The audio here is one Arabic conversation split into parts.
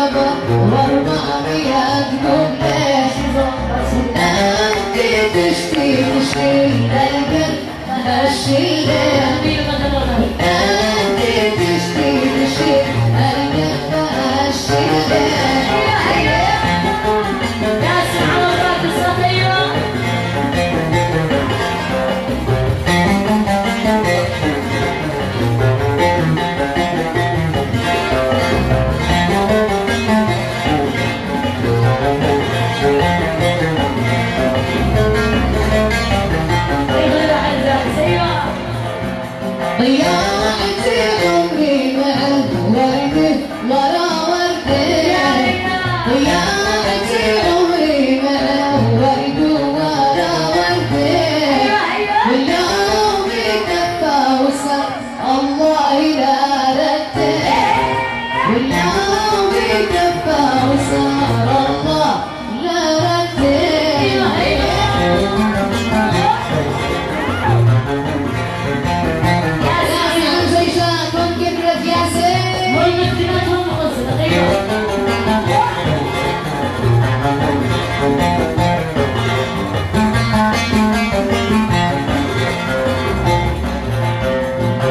ويابا و400 قلوب ليش انت تشتي تشيل القلب هالشي انت تشتي تشيل القلب هالشي ضيعت عمري مع الورد ورا وردي ضيعت عمري مع الورد ورا وردي واليوم كفى وصل الله لا رده واليوم كفى وصل الله لا رده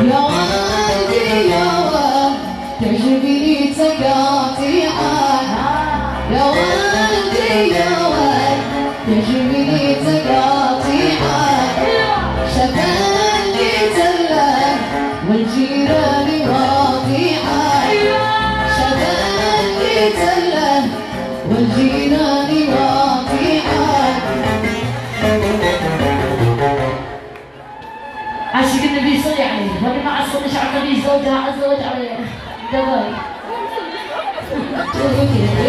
يا والدي يا والد تعجبني تقاطيعك يا والدي يا والد تعجبني تقاطيعك شفاني تلك والجيران واضيعك شفاني تلك والجيران واضيعك عاشق النبي صلي عليه وأنا مع الصلاة على النبي زوجها عز وجل عليه دواي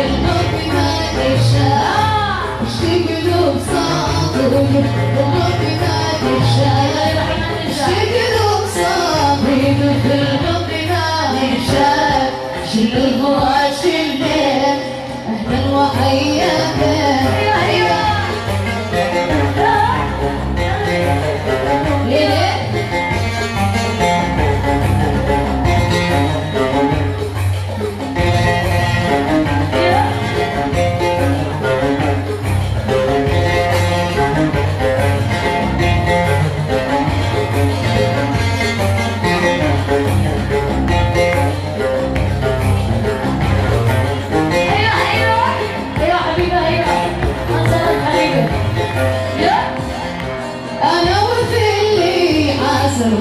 الحب ما تشاء اشتي قلوب صابرين الحب ما تشاء اشتي قلوب صابرين الحب ما تشاء شل الفؤاد شلين اهلا وحياك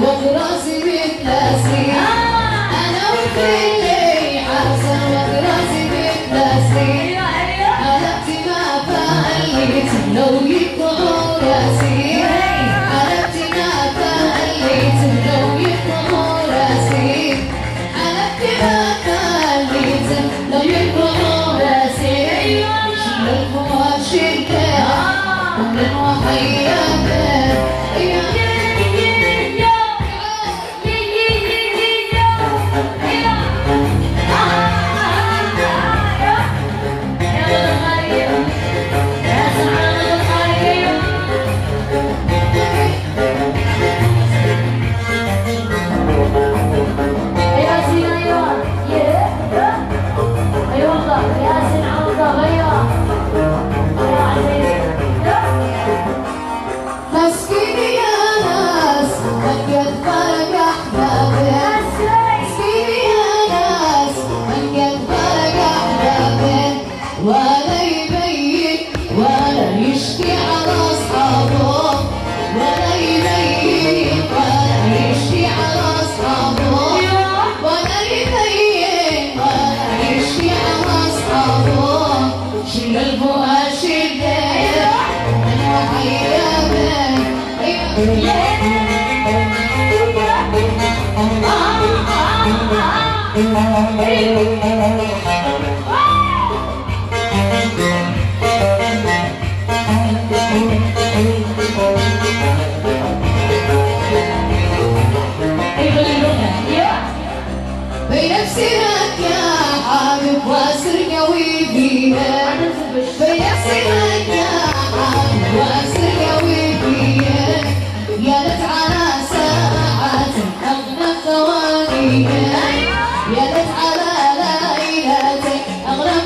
وقراسي بتلاسي انا وكلي عسل وقراسي بتلاسي قلبتي ما فقلت لو يقطعوا راسي قلبتي ما فقلت لو يقطعوا راسي قلبتي ما فقلت لو يقطعوا راسي شل الفؤاد شلتك كل وحياتك ولا يبين ولا يشكي على أصحابه ولا يبين ولا يشكي على أصحابه ولا يبين ولا يشكي على أصحابه شل الفؤاد شلته أنا وحياتك بنفسك يا حبيب واسر قوي فيها بنفسك يا حبيب واسر قوي فيها يا لت على ساعات أغلى ثوانيها يا لت على ليلاتك أغلى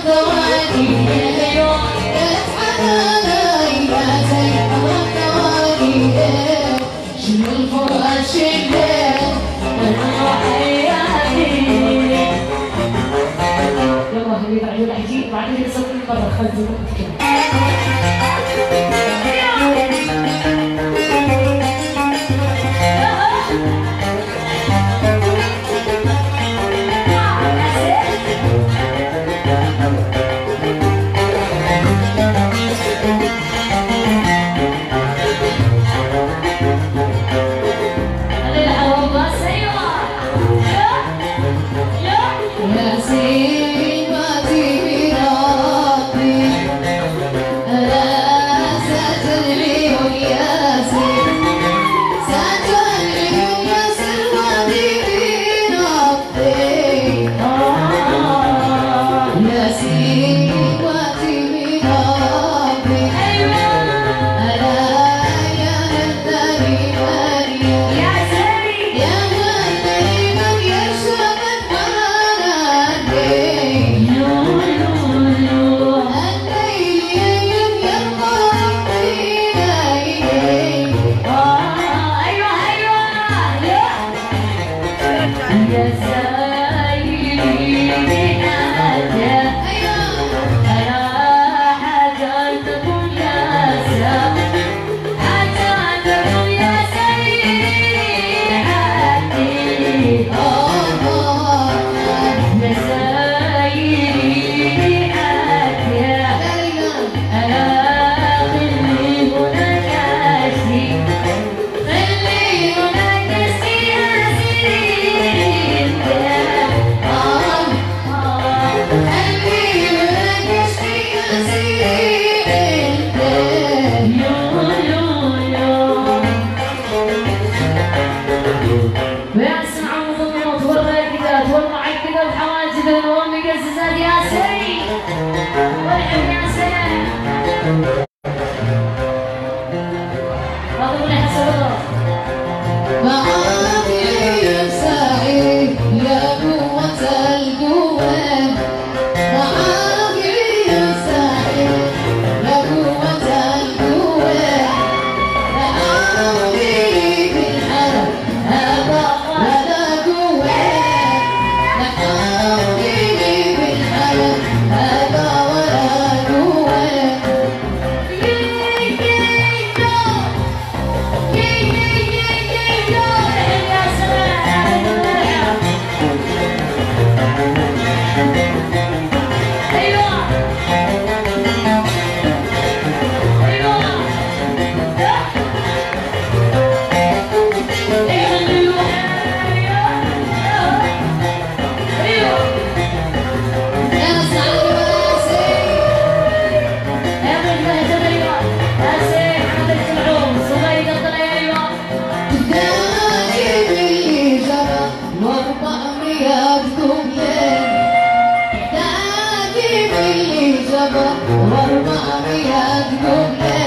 واربع ميات قبله